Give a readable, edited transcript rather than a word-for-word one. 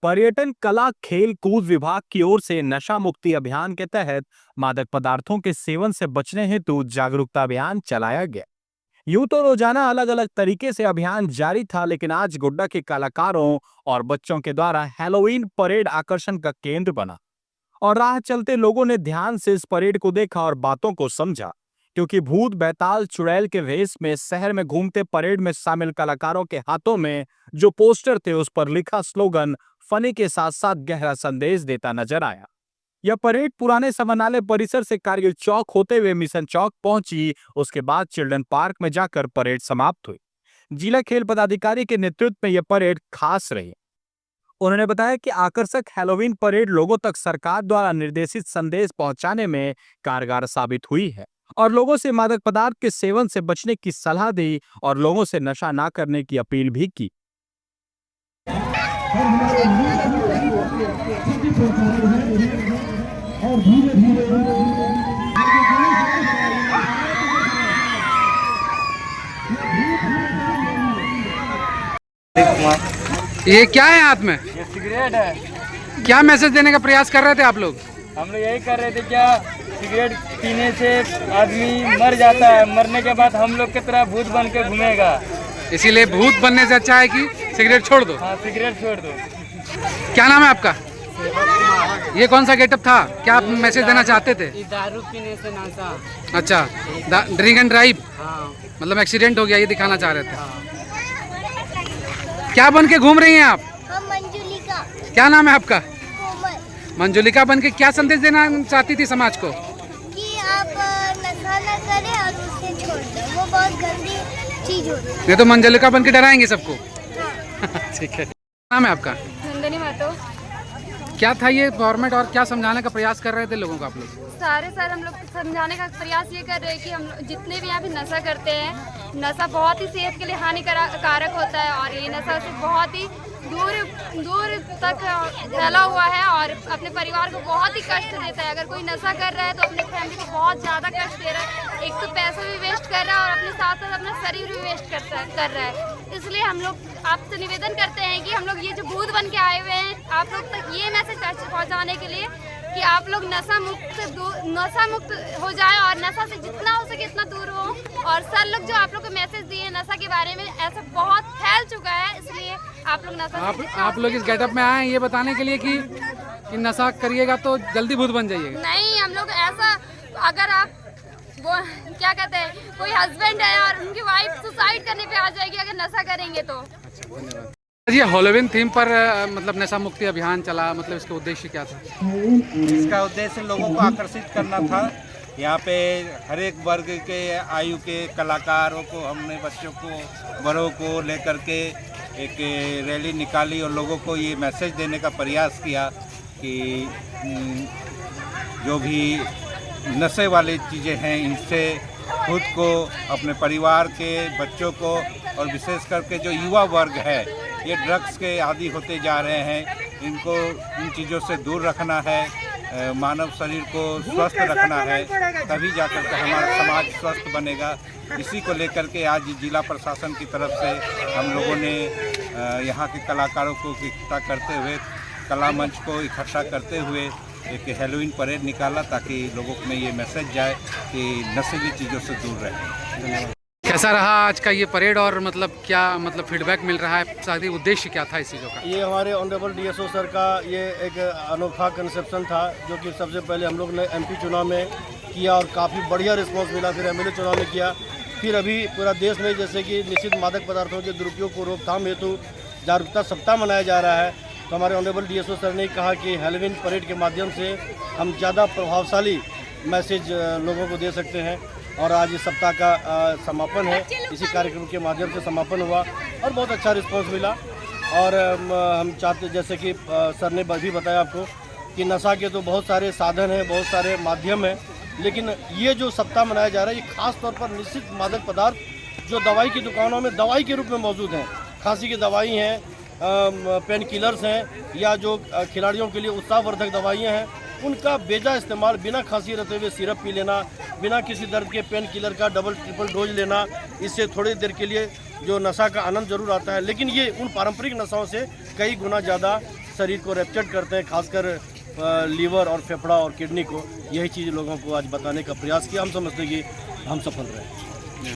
पर्यटन कला खेल कूद विभाग की ओर से नशा मुक्ति अभियान के तहत मादक पदार्थों के सेवन से बचने हेतु जागरूकता अभियान चलाया गया। यूं तो रोजाना अलग अलग तरीके से अभियान जारी था, लेकिन आज गोड्डा के कलाकारों और बच्चों के द्वारा हैलोवीन परेड आकर्षण का केंद्र बना और राह चलते लोगों ने ध्यान से इस परेड को देखा और बातों को समझा, क्योंकि भूत बैताल चुड़ैल के वेश में शहर में घूमते परेड में शामिल कलाकारों के हाथों में जो पोस्टर थे उस पर लिखा स्लोगन फनी के साथ साथ गहरा संदेश देता नजर आया। यह परेड पुराने समरनालय परिसर से कारगिल चौक होते हुए मिशन चौक पहुंची। उसके बाद चिल्ड्रन पार्क में जाकर परेड समाप्त हुई। जिला खेल पदाधिकारी के नेतृत्व में यह परेड खास रही। उन्होंने बताया कि आकर्षक हैलोवीन परेड लोगों तक सरकार द्वारा निर्देशित संदेश पहुंचाने में कारगर साबित हुई है और लोगों से मादक पदार्थ के सेवन से बचने की सलाह दी और लोगों से नशा ना करने की अपील भी की। ये क्या है हाथ में? ये सिगरेट है। क्या मैसेज देने का प्रयास कर रहे थे आप लोग? हम लोग यही कर रहे थे, क्या सिगरेट पीने से आदमी मर जाता है, मरने के बाद हम लोग की तरह भूत बन के घूमेगा, इसीलिए भूत बनने से अच्छा है कि सिगरेट छोड़ दो। हाँ, सिगरेट छोड़ दो। क्या नाम है आपका? ये कौन सा गेटअप था? क्या आप मैसेज देना चाहते थे? दारू पीने से नशा। अच्छा, ड्रिंक एंड ड्राइव, हाँ। मतलब एक्सीडेंट हो गया, ये दिखाना चाह रहे थे। क्या बन के घूम रही हैं आप? हम मंजुलिका। क्या नाम है आपका? कोमल। मंजुलिका बन के क्या संदेश देना चाहती थी समाज को? कि आप नशा न करें और उसे छोड़ दो, वो बहुत गंदी चीज होती है। नहीं तो मंजुलिका बन के डराएंगे सबको। हाँ। ठीक है। नाम है आपका? नंदनी महतो। क्या था ये फॉर्मेट और क्या समझाने का प्रयास कर रहे थे लोगों को आप लोग? सर हम लोग समझाने का प्रयास ये कर रहे हैं कि हम जितने भी यहाँ पे नशा करते हैं, नशा बहुत ही सेहत के लिए हानिकारक होता है और ये नशा से बहुत ही दूर तक फैला हुआ है और अपने परिवार को बहुत ही कष्ट देता है। अगर कोई नशा कर रहा है तो अपने फैमिली को बहुत ज़्यादा कष्ट दे रहा है। एक तो पैसा भी वेस्ट कर रहा है और अपने साथ साथ अपना शरीर भी वेस्ट कर रहा है। इसलिए हम लोग आपसे निवेदन करते हैं कि हम लोग ये जो भूत बन के आए हुए हैं, आप लोग तक ये मैसेज पहुँचाने के लिए कि आप लोग नशा मुक्त हो जाए और नशा से जितना हो सके इतना दूर हो। और सर लोग जो आप लोग को मैसेज दिए नशा के बारे में, ऐसा बहुत फैल चुका है, इसलिए आप लोग नशा आप लोग इस गेटअप में आए हैं ये बताने के लिए कि नशा करिएगा तो जल्दी भूत बन जाइएगा? नहीं, हम लोग ऐसा, अगर आप वो क्या कहते हैं, कोई हस्बैंड है और उनकी वाइफ सुसाइड करने पे आ जाएगी अगर नशा करेंगे तो। ये हैलोवीन थीम पर मतलब नशा मुक्ति अभियान चला, मतलब इसका उद्देश्य क्या था? इसका उद्देश्य लोगों को आकर्षित करना था। यहाँ पे हर एक वर्ग के आयु के कलाकारों को, हमने बच्चों को, बड़ों को लेकर के एक रैली निकाली और लोगों को ये मैसेज देने का प्रयास किया कि जो भी नशे वाली चीज़ें हैं इनसे खुद को, अपने परिवार के बच्चों को और विशेष करके जो युवा वर्ग है ये ड्रग्स के आदी होते जा रहे हैं, इनको इन चीज़ों से दूर रखना है, मानव शरीर को स्वस्थ रखना है, तभी जाकर के हमारा समाज स्वस्थ बनेगा। इसी को लेकर के आज जिला प्रशासन की तरफ से हम लोगों ने यहाँ के कलाकारों को इकट्ठा करते हुए, कला मंच को इकट्ठा करते हुए एक हैलोवीन परेड निकाला ताकि लोगों में ये मैसेज जाए कि नशीली चीज़ों से दूर रहें। कैसा रहा आज का ये परेड और मतलब क्या मतलब फीडबैक मिल रहा है? साथ ही उद्देश्य क्या था इस चीज़ों का? ये हमारे ऑनरेबल डीएसओ सर का ये एक अनोखा कंसेप्शन था, जो कि सबसे पहले हम लोग ने एमपी चुनाव में किया और काफ़ी बढ़िया रिस्पांस मिला। फिर एमएलए चुनाव में किया, फिर अभी पूरा देश में जैसे कि निश्चित मादक पदार्थों के दुरुपयोग को रोकथाम हेतु जागरूकता सप्ताह मनाया जा रहा है। तो हमारे ऑनरेबल डीएसओ सर ने कहा कि हैलोवीन परेड के माध्यम से हम ज़्यादा प्रभावशाली मैसेज लोगों को दे सकते हैं और आज इस सप्ताह का समापन है। इसी कार्यक्रम के माध्यम से समापन हुआ और बहुत अच्छा रिस्पांस मिला। और हम चाहते, जैसे कि सर ने भी बताया आपको, कि नशा के तो बहुत सारे साधन हैं, बहुत सारे माध्यम हैं, लेकिन ये जो सप्ताह मनाया जा रहा है ये खास तौर पर निश्चित मादक पदार्थ जो दवाई की दुकानों में दवाई के रूप में मौजूद हैं, खांसी की दवाई हैं, पेन किलर्स हैं, या जो खिलाड़ियों के लिए उत्साहवर्धक दवाइयाँ हैं, उनका बेजा इस्तेमाल, बिना खांसी रहते हुए सिरप पी लेना, बिना किसी दर्द के पेन किलर का डबल ट्रिपल डोज लेना, इससे थोड़ी देर के लिए जो नशा का आनंद जरूर आता है, लेकिन ये उन पारंपरिक नशाओं से कई गुना ज़्यादा शरीर को रैप्चर करते हैं, खासकर लीवर और फेफड़ा और किडनी को। यही चीज़ लोगों को आज बताने का प्रयास किया। हम समझते हैं कि हम सफल रहे।